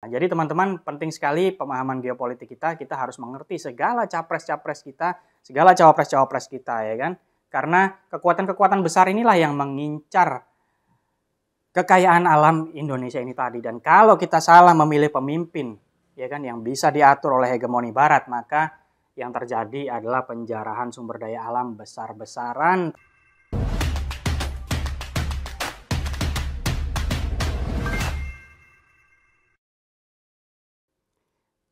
jadi teman-teman, penting sekali pemahaman geopolitik kita harus mengerti segala capres-capres kita, segala cawapres-cawapres kita, ya kan? Karena kekuatan-kekuatan besar inilah yang mengincar kekayaan alam Indonesia ini tadi. Dan kalau kita salah memilih pemimpin, ya kan, yang bisa diatur oleh hegemoni barat, maka yang terjadi adalah penjarahan sumber daya alam besar-besaran.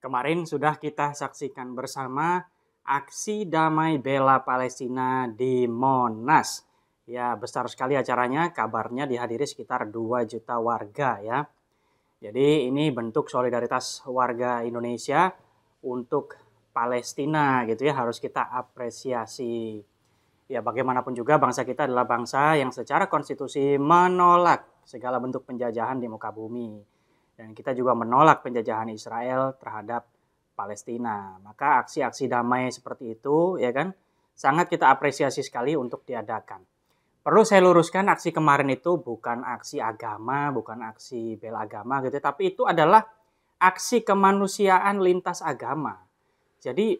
Kemarin sudah kita saksikan bersama aksi damai bela Palestina di Monas. Ya, besar sekali acaranya, kabarnya dihadiri sekitar 2 juta warga ya. Jadi ini bentuk solidaritas warga Indonesia untuk Palestina gitu ya, harus kita apresiasi. Ya, bagaimanapun juga bangsa kita adalah bangsa yang secara konstitusi menolak segala bentuk penjajahan di muka bumi. Dan kita juga menolak penjajahan Israel terhadap Palestina. Maka aksi-aksi damai seperti itu, ya kan, sangat kita apresiasi sekali untuk diadakan. Perlu saya luruskan, aksi kemarin itu bukan aksi agama, bukan aksi bela agama gitu, tapi itu adalah aksi kemanusiaan lintas agama. Jadi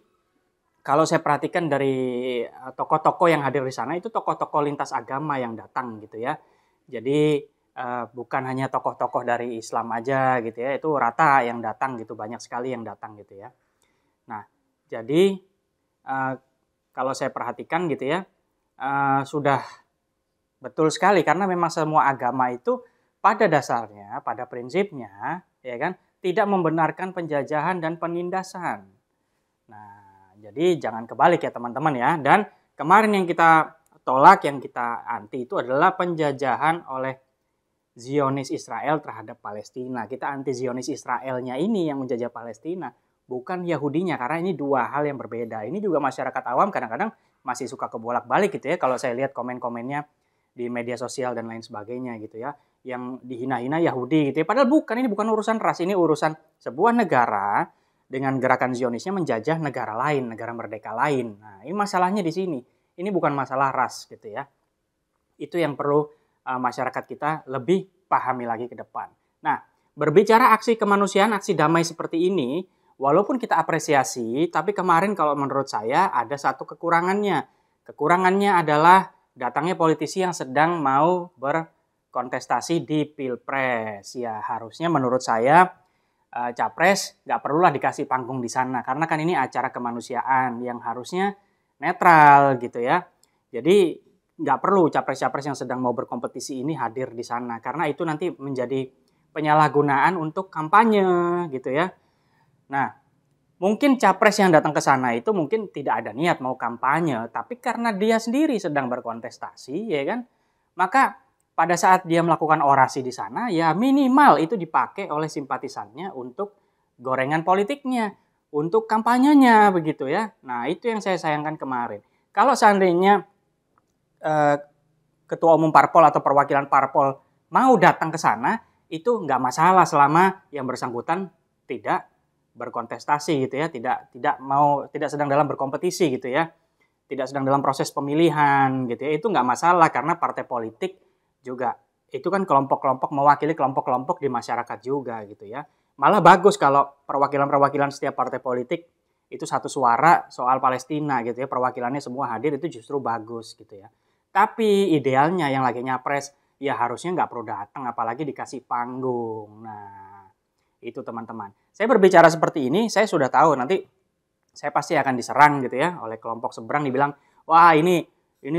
kalau saya perhatikan dari tokoh-tokoh yang hadir di sana, itu tokoh-tokoh lintas agama yang datang gitu ya. Jadi bukan hanya tokoh-tokoh dari Islam aja gitu ya, itu rata yang datang gitu, banyak sekali yang datang gitu ya. Nah, jadi kalau saya perhatikan gitu ya, sudah betul sekali karena memang semua agama itu pada dasarnya, pada prinsipnya, ya kan, tidak membenarkan penjajahan dan penindasan. Nah, jadi jangan kebalik ya teman-teman ya. Dan kemarin yang kita tolak, yang kita anti itu adalah penjajahan oleh Zionis Israel terhadap Palestina. Kita anti Zionis Israelnya ini yang menjajah Palestina, bukan Yahudinya, karena ini dua hal yang berbeda. Ini juga masyarakat awam kadang-kadang masih suka kebolak-balik gitu ya, kalau saya lihat komen-komennya di media sosial dan lain sebagainya gitu ya, yang dihina-hina Yahudi gitu ya. Padahal bukan, ini bukan urusan ras, ini urusan sebuah negara dengan gerakan Zionisnya menjajah negara lain, negara merdeka lain. Nah, ini masalahnya di sini. Ini bukan masalah ras gitu ya. Itu yang perlu masyarakat kita lebih pahami lagi ke depan. Nah, berbicara aksi kemanusiaan, aksi damai seperti ini, walaupun kita apresiasi, tapi kemarin kalau menurut saya ada satu kekurangannya. Kekurangannya adalah datangnya politisi yang sedang mau berkontestasi di Pilpres. Ya, harusnya menurut saya capres nggak perlulah dikasih panggung di sana, karena kan ini acara kemanusiaan yang harusnya netral gitu ya. Jadi nggak perlu capres-capres yang sedang mau berkompetisi ini hadir di sana, karena itu nanti menjadi penyalahgunaan untuk kampanye gitu ya. Nah, mungkin capres yang datang ke sana itu mungkin tidak ada niat mau kampanye, tapi karena dia sendiri sedang berkontestasi, ya kan, maka pada saat dia melakukan orasi di sana, ya minimal itu dipakai oleh simpatisannya untuk gorengan politiknya, untuk kampanyenya begitu ya. Nah, itu yang saya sayangkan kemarin. Kalau seandainya ketua umum parpol atau perwakilan parpol mau datang ke sana, itu nggak masalah selama yang bersangkutan tidak berkontestasi gitu ya, tidak sedang dalam berkompetisi gitu ya, tidak sedang dalam proses pemilihan gitu ya, itu nggak masalah karena partai politik juga itu kan kelompok-kelompok mewakili kelompok-kelompok di masyarakat juga gitu ya. Malah bagus kalau perwakilan-perwakilan setiap partai politik itu satu suara soal Palestina gitu ya, perwakilannya semua hadir, itu justru bagus gitu ya. Tapi idealnya yang lagi nyapres ya harusnya nggak perlu datang, apalagi dikasih panggung. Nah, itu teman-teman. Saya berbicara seperti ini, saya sudah tahu nanti saya pasti akan diserang gitu ya oleh kelompok seberang, dibilang, wah ini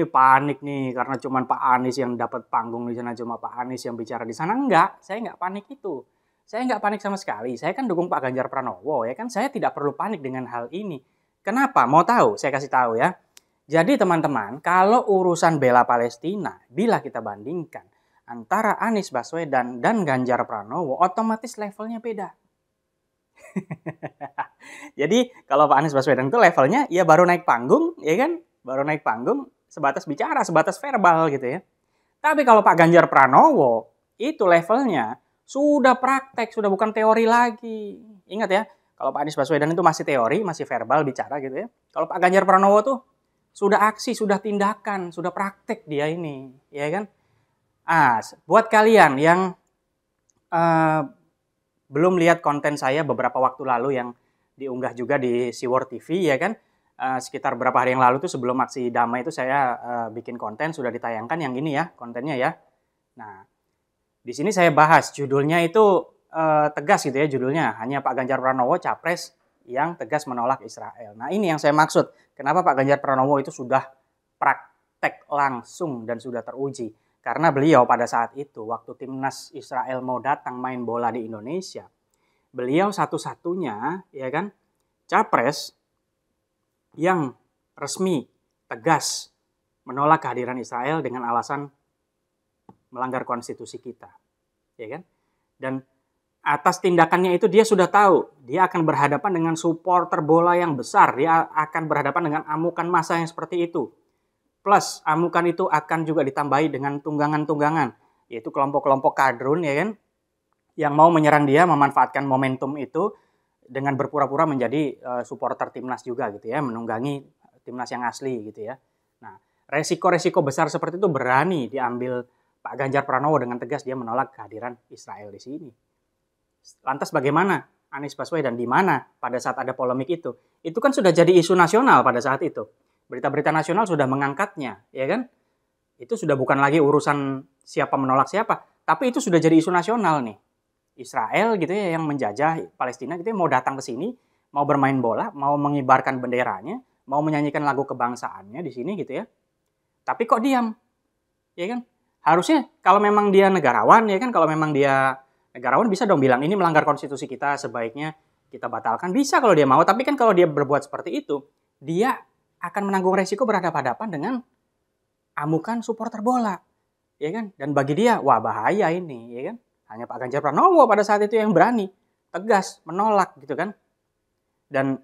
panik nih karena cuma Pak Anies yang dapat panggung di sana, cuma Pak Anies yang bicara di sana. Enggak, saya nggak panik itu. Saya nggak panik sama sekali. Saya kan dukung Pak Ganjar Pranowo ya kan. Saya tidak perlu panik dengan hal ini. Kenapa? Mau tahu? Saya kasih tahu ya. Jadi teman-teman, kalau urusan bela Palestina, bila kita bandingkan antara Anies Baswedan dan Ganjar Pranowo, otomatis levelnya beda. Jadi kalau Pak Anies Baswedan itu levelnya ya baru naik panggung, ya kan? Baru naik panggung sebatas bicara, sebatas verbal gitu ya. Tapi kalau Pak Ganjar Pranowo, itu levelnya sudah praktek, sudah bukan teori lagi. Ingat ya, kalau Pak Anies Baswedan itu masih teori, masih verbal bicara gitu ya. Kalau Pak Ganjar Pranowo tuh sudah aksi, sudah tindakan, sudah praktek dia ini, ya kan? Buat kalian yang belum lihat konten saya beberapa waktu lalu yang diunggah juga di Siwor TV ya kan, sekitar beberapa hari yang lalu tuh sebelum aksi damai itu saya bikin konten, sudah ditayangkan yang ini ya kontennya ya. Nah, di sini saya bahas judulnya itu tegas gitu ya judulnya, hanya Pak Ganjar Pranowo capres yang tegas menolak Israel. Nah ini yang saya maksud, kenapa Pak Ganjar Pranowo itu sudah praktek langsung dan sudah teruji. Karena beliau pada saat itu, waktu timnas Israel mau datang main bola di Indonesia, beliau satu-satunya ya kan capres yang resmi tegas menolak kehadiran Israel dengan alasan melanggar konstitusi kita, ya kan? Dan atas tindakannya itu dia sudah tahu dia akan berhadapan dengan supporter bola yang besar, dia akan berhadapan dengan amukan massa yang seperti itu. Plus amukan itu akan juga ditambahi dengan tunggangan-tunggangan, yaitu kelompok-kelompok kadrun ya kan, yang mau menyerang dia, memanfaatkan momentum itu dengan berpura-pura menjadi supporter timnas juga gitu ya, menunggangi timnas yang asli gitu ya. Nah, resiko-resiko besar seperti itu berani diambil Pak Ganjar Pranowo dengan tegas, dia menolak kehadiran Israel di sini. Lantas bagaimana Anies Baswedan di mana pada saat ada polemik itu? Itu kan sudah jadi isu nasional pada saat itu. Berita-berita nasional sudah mengangkatnya, ya kan? Itu sudah bukan lagi urusan siapa menolak siapa, tapi itu sudah jadi isu nasional nih. Israel gitu ya yang menjajah Palestina gitu ya, mau datang ke sini, mau bermain bola, mau mengibarkan benderanya, mau menyanyikan lagu kebangsaannya di sini gitu ya. Tapi kok diam? Ya kan? Harusnya kalau memang dia negarawan ya kan, kalau memang dia negarawan bisa dong bilang ini melanggar konstitusi kita, sebaiknya kita batalkan. Bisa kalau dia mau, tapi kan kalau dia berbuat seperti itu, dia akan menanggung resiko berhadapan-hadapan dengan amukan supporter bola. Ya kan? Dan bagi dia, wah bahaya ini, ya kan? Hanya Pak Ganjar Pranowo pada saat itu yang berani, tegas, menolak gitu kan. Dan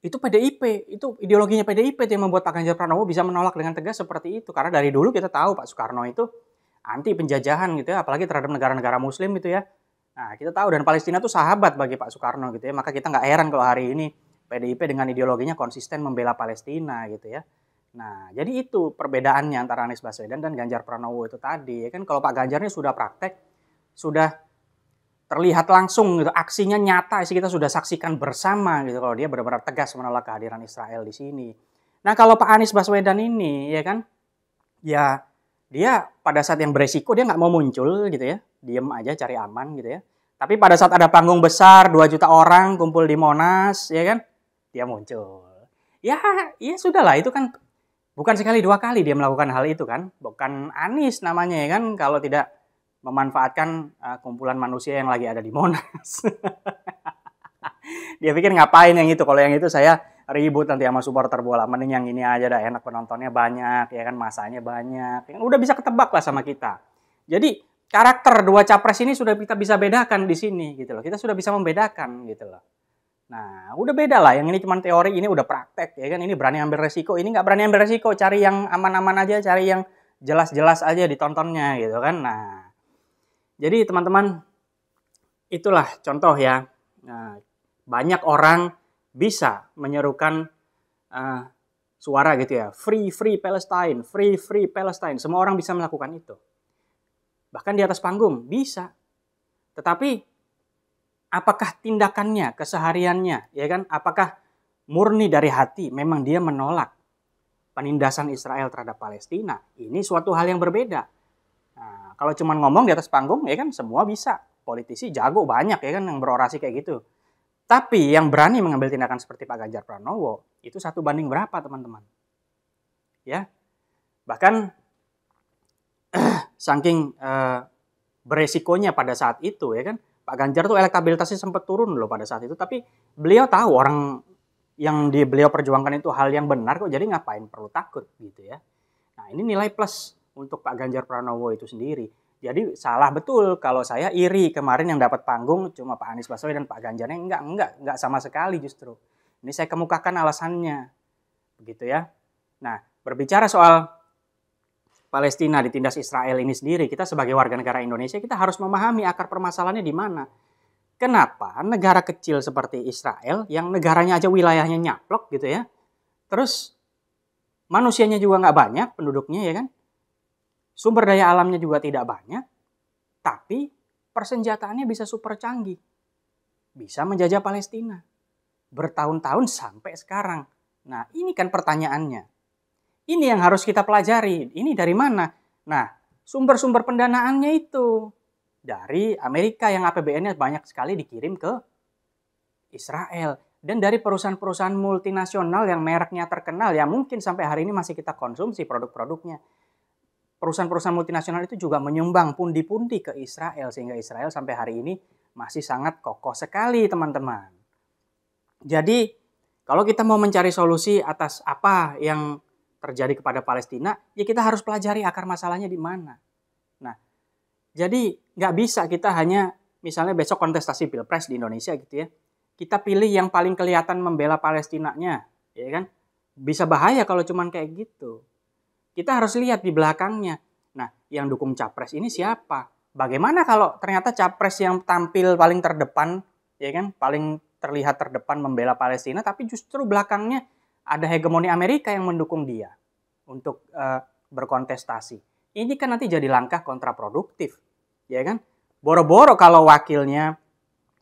itu PDIP, itu ideologinya PDIP yang membuat Pak Ganjar Pranowo bisa menolak dengan tegas seperti itu. Karena dari dulu kita tahu Pak Soekarno itu anti penjajahan gitu ya, apalagi terhadap negara-negara muslim gitu ya. Nah kita tahu, dan Palestina itu sahabat bagi Pak Soekarno gitu ya, maka kita nggak heran kalau hari ini PDIP dengan ideologinya konsisten membela Palestina gitu ya. Nah jadi itu perbedaannya antara Anies Baswedan dan Ganjar Pranowo itu tadi ya kan. Kalau Pak Ganjar ini sudah praktek, sudah terlihat langsung gitu, aksinya nyata, kita sudah saksikan bersama gitu kalau dia benar-benar tegas menolak kehadiran Israel di sini. Nah kalau Pak Anies Baswedan ini ya kan, ya dia pada saat yang beresiko dia nggak mau muncul gitu ya, diem aja cari aman gitu ya. Tapi pada saat ada panggung besar 2 juta orang kumpul di Monas ya kan, dia muncul. Ya sudahlah, itu kan bukan sekali 2 kali dia melakukan hal itu kan, bukan Anies namanya ya kan kalau tidak memanfaatkan kumpulan manusia yang lagi ada di Monas. Dia pikir ngapain yang itu, kalau yang itu saya ribut nanti sama supporter bola, mending yang ini aja dah, enak, penontonnya banyak ya kan, masanya banyak ya kan, udah bisa ketebak lah sama kita. Jadi karakter 2 capres ini sudah kita bisa bedakan di sini gitu loh, kita sudah bisa membedakan gitu loh. Nah udah beda lah, yang ini cuma teori, ini udah praktek ya kan, ini berani ambil resiko, ini nggak berani ambil resiko, cari yang aman-aman aja, cari yang jelas-jelas aja ditontonnya gitu kan. Nah jadi teman-teman, itulah contoh ya, banyak orang bisa menyerukan suara gitu ya, free Palestine, free Palestine, semua orang bisa melakukan itu. Bahkan di atas panggung bisa. Tetapi apakah tindakannya, kesehariannya, ya kan? Apakah murni dari hati memang dia menolak penindasan Israel terhadap Palestina? Ini suatu hal yang berbeda. Nah, kalau cuma ngomong di atas panggung ya kan semua bisa. Politisi jago banyak ya kan yang berorasi kayak gitu. Tapi yang berani mengambil tindakan seperti Pak Ganjar Pranowo itu 1 banding berapa teman-teman? Ya. Bahkan saking beresikonya pada saat itu ya kan, Pak Ganjar tuh elektabilitasnya sempat turun loh pada saat itu, tapi beliau tahu orang yang beliau perjuangkan itu hal yang benar kok, jadi ngapain perlu takut gitu ya. Nah, ini nilai plus untuk Pak Ganjar Pranowo itu sendiri. Jadi salah betul kalau saya iri kemarin yang dapat panggung cuma Pak Anies Baswedan dan Pak Ganjarnya enggak sama sekali justru. Ini saya kemukakan alasannya. Begitu ya. Nah, berbicara soal Palestina ditindas Israel ini sendiri, kita sebagai warga negara Indonesia kita harus memahami akar permasalahannya di mana. Kenapa negara kecil seperti Israel yang negaranya aja wilayahnya nyaplok gitu ya. Terus manusianya juga nggak banyak penduduknya ya kan. Sumber daya alamnya juga tidak banyak, tapi persenjataannya bisa super canggih. bisa menjajah Palestina bertahun-tahun sampai sekarang. Nah, ini kan pertanyaannya. Ini yang harus kita pelajari. Ini dari mana? Nah, sumber-sumber pendanaannya itu dari Amerika yang APBN-nya banyak sekali dikirim ke Israel. Dan dari perusahaan-perusahaan multinasional yang mereknya terkenal, yang mungkin sampai hari ini masih kita konsumsi produk-produknya. Perusahaan-perusahaan multinasional itu juga menyumbang pundi-pundi ke Israel, sehingga Israel sampai hari ini masih sangat kokoh sekali, teman-teman. Jadi, kalau kita mau mencari solusi atas apa yang terjadi kepada Palestina, ya kita harus pelajari akar masalahnya di mana. Nah, jadi nggak bisa kita hanya misalnya besok kontestasi Pilpres di Indonesia gitu ya, kita pilih yang paling kelihatan membela Palestinanya, ya kan? Bisa bahaya kalau cuman kayak gitu. Kita harus lihat di belakangnya. Nah, yang dukung capres ini siapa? Bagaimana kalau ternyata capres yang tampil paling terdepan, ya kan, paling terlihat terdepan membela Palestina, tapi justru belakangnya ada hegemoni Amerika yang mendukung dia untuk berkontestasi. Ini kan nanti jadi langkah kontraproduktif, ya kan? Boro-boro kalau wakilnya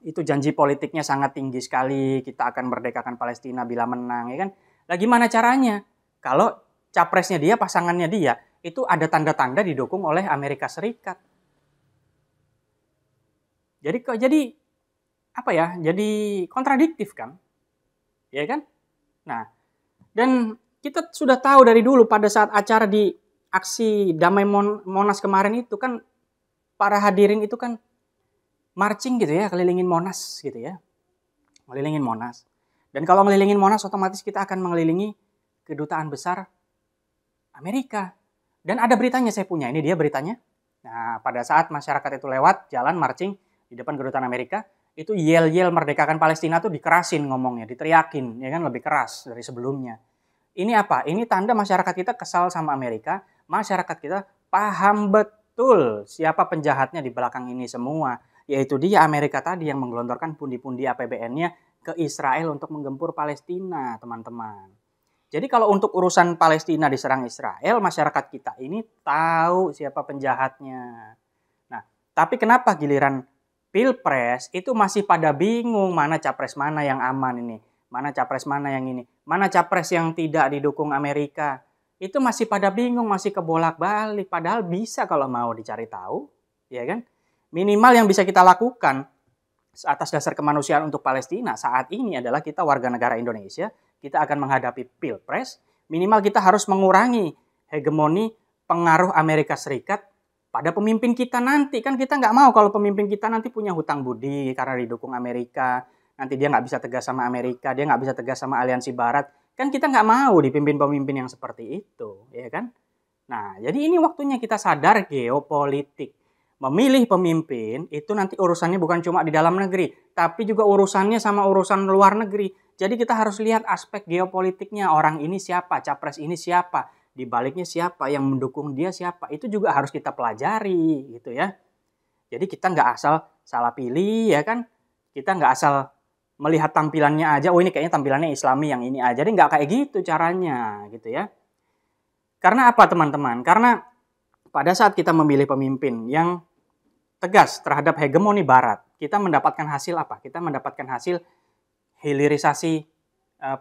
itu janji politiknya sangat tinggi sekali, kita akan merdekakan Palestina bila menang, ya kan? Lah gimana caranya? Kalau capresnya dia, pasangannya dia, itu ada tanda-tanda didukung oleh Amerika Serikat. Jadi apa ya? Jadi kontradiktif kan? Ya kan? Nah, dan kita sudah tahu dari dulu pada saat acara di aksi damai Monas kemarin itu kan para hadirin itu kan marching gitu ya, kelilingin Monas gitu ya. Ngelilingin Monas. Dan kalau ngelilingin Monas otomatis kita akan mengelilingi kedutaan besar Amerika. Dan ada beritanya, saya punya. Ini dia beritanya. Nah, pada saat masyarakat itu lewat jalan marching di depan kedutaan Amerika, itu yel-yel merdekakan Palestina tuh dikerasin ngomongnya, diteriakin, ya kan, lebih keras dari sebelumnya. Ini apa? Ini tanda masyarakat kita kesal sama Amerika. Masyarakat kita paham betul siapa penjahatnya di belakang ini semua. Yaitu dia, Amerika tadi, yang menggelontorkan pundi-pundi APBN-nya ke Israel untuk menggempur Palestina, teman-teman. Jadi kalau untuk urusan Palestina diserang Israel, masyarakat kita ini tahu siapa penjahatnya. Nah, tapi kenapa giliran Pilpres itu masih pada bingung mana capres mana yang aman ini, mana capres mana yang ini, mana capres yang tidak didukung Amerika. Itu masih pada bingung, masih kebolak-balik. Padahal bisa kalau mau dicari tahu, ya kan? Minimal yang bisa kita lakukan atas dasar kemanusiaan untuk Palestina saat ini adalah kita warga negara Indonesia, kita akan menghadapi Pilpres, minimal kita harus mengurangi hegemoni pengaruh Amerika Serikat pada pemimpin kita nanti. Kan kita nggak mau kalau pemimpin kita nanti punya hutang budi karena didukung Amerika, nanti dia nggak bisa tegas sama Amerika, dia nggak bisa tegas sama aliansi Barat. Kan kita nggak mau dipimpin pemimpin yang seperti itu, ya kan? Nah, jadi ini waktunya kita sadar geopolitik. Memilih pemimpin itu nanti urusannya bukan cuma di dalam negeri, tapi juga urusannya sama urusan luar negeri. Jadi kita harus lihat aspek geopolitiknya, orang ini siapa, capres ini siapa, di baliknya siapa, yang mendukung dia siapa. Itu juga harus kita pelajari gitu ya. Jadi kita nggak asal salah pilih ya kan, kita nggak asal melihat tampilannya aja, oh ini kayaknya tampilannya Islami yang ini aja. Jadi nggak kayak gitu caranya gitu ya. Karena apa teman-teman? Karena pada saat kita memilih pemimpin yang tegas terhadap hegemoni Barat, kita mendapatkan hasil apa? Kita mendapatkan hasil hilirisasi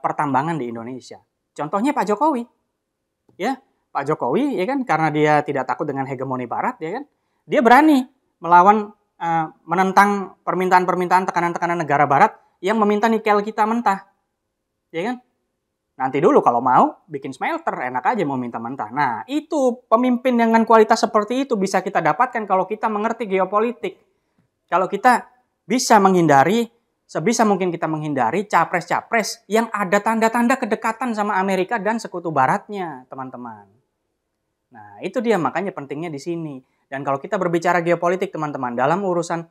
pertambangan di Indonesia. Contohnya Pak Jokowi, ya Pak Jokowi, ya kan, karena dia tidak takut dengan hegemoni Barat, ya kan, dia berani melawan, menentang permintaan-permintaan tekanan-tekanan negara Barat yang meminta nikel kita mentah, ya kan. Nanti dulu kalau mau bikin smelter, enak aja mau minta mentah. Nah, itu pemimpin dengan kualitas seperti itu bisa kita dapatkan kalau kita mengerti geopolitik. Kalau kita bisa menghindari, sebisa mungkin kita menghindari capres-capres yang ada tanda-tanda kedekatan sama Amerika dan sekutu baratnya, teman-teman. Nah, itu dia makanya pentingnya di sini. Dan kalau kita berbicara geopolitik, teman-teman, dalam urusan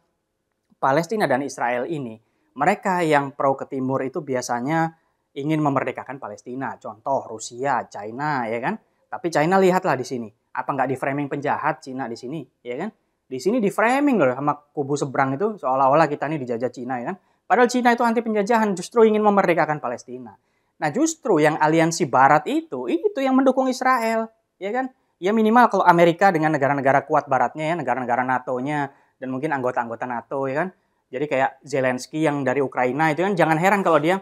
Palestina dan Israel ini, mereka yang pro ke timur itu biasanya ingin memerdekakan Palestina, contoh Rusia, China, ya kan? Tapi China lihatlah di sini, apa nggak di framing penjahat Cina di sini, ya kan? Di sini di framing loh sama kubu seberang itu seolah-olah kita ini dijajah Cina, ya kan? Padahal Cina itu anti penjajahan, justru ingin memerdekakan Palestina. Nah justru yang aliansi Barat itu yang mendukung Israel, ya kan? Ya minimal kalau Amerika dengan negara-negara kuat Baratnya, ya, negara-negara NATO-nya dan mungkin anggota-anggota NATO, ya kan? Jadi kayak Zelensky yang dari Ukraina itu kan jangan heran kalau dia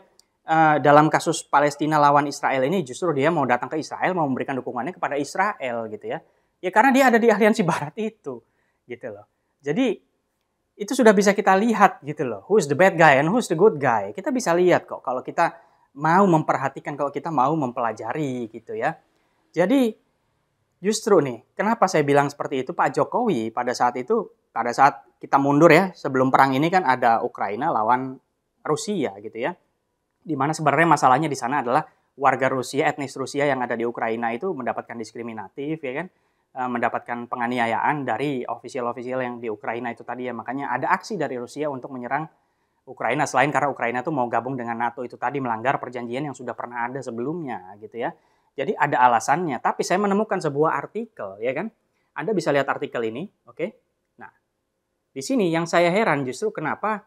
dalam kasus Palestina lawan Israel ini justru dia mau datang ke Israel, mau memberikan dukungannya kepada Israel gitu ya. Ya karena dia ada di aliansi barat itu gitu loh. Jadi itu sudah bisa kita lihat gitu loh. Who's the bad guy and who's the good guy. Kita bisa lihat kok kalau kita mau memperhatikan, kalau kita mau mempelajari gitu ya. Jadi justru nih, kenapa saya bilang seperti itu, Pak Jokowi pada saat itu, pada saat kita mundur ya, sebelum perang ini kan ada Ukraina lawan Rusia gitu ya. Di mana sebenarnya masalahnya di sana adalah warga Rusia, etnis Rusia yang ada di Ukraina itu mendapatkan diskriminatif ya kan, mendapatkan penganiayaan dari ofisial-ofisial yang di Ukraina itu tadi ya. Makanya ada aksi dari Rusia untuk menyerang Ukraina, selain karena Ukraina tuh mau gabung dengan NATO itu tadi, melanggar perjanjian yang sudah pernah ada sebelumnya gitu ya. Jadi ada alasannya, tapi saya menemukan sebuah artikel ya kan. Anda bisa lihat artikel ini, oke? Nah, di sini yang saya heran justru kenapa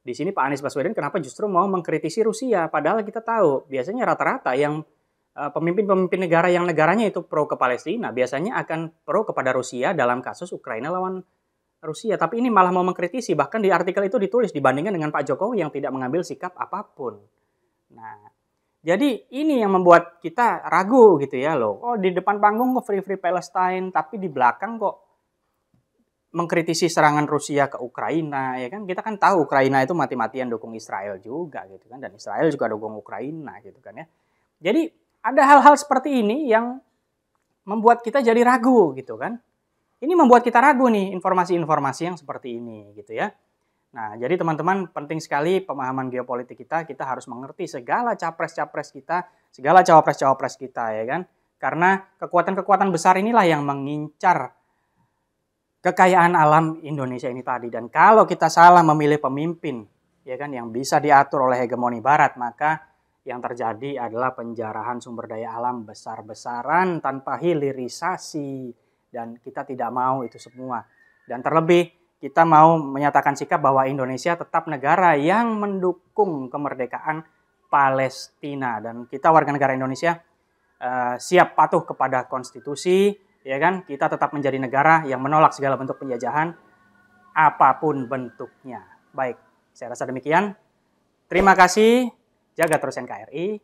di sini Pak Anies Baswedan kenapa justru mau mengkritisi Rusia, padahal kita tahu biasanya rata-rata yang pemimpin-pemimpin negara yang negaranya itu pro ke Palestina biasanya akan pro kepada Rusia dalam kasus Ukraina lawan Rusia. Tapi ini malah mau mengkritisi, bahkan di artikel itu ditulis dibandingkan dengan Pak Jokowi yang tidak mengambil sikap apapun. Nah, jadi ini yang membuat kita ragu gitu ya loh. Oh di depan panggung kok free Palestine, tapi di belakang kok mengkritisi serangan Rusia ke Ukraina ya kan. Kita kan tahu Ukraina itu mati-matian dukung Israel juga gitu kan, dan Israel juga dukung Ukraina gitu kan ya. Jadi ada hal-hal seperti ini yang membuat kita jadi ragu gitu kan. Ini membuat kita ragu nih informasi-informasi yang seperti ini gitu ya. Nah, jadi teman-teman penting sekali pemahaman geopolitik kita harus mengerti segala capres-capres kita, segala cawapres-cawapres kita ya kan. Karena kekuatan-kekuatan besar inilah yang mengincar kekayaan alam Indonesia ini tadi. Dan kalau kita salah memilih pemimpin ya kan yang bisa diatur oleh hegemoni barat, maka yang terjadi adalah penjarahan sumber daya alam besar-besaran tanpa hilirisasi, dan kita tidak mau itu semua. Dan terlebih kita mau menyatakan sikap bahwa Indonesia tetap negara yang mendukung kemerdekaan Palestina, dan kita warga negara Indonesia siap patuh kepada konstitusi. Ya kan, kita tetap menjadi negara yang menolak segala bentuk penjajahan apapun bentuknya. Baik, saya rasa demikian. Terima kasih. Jaga terus NKRI.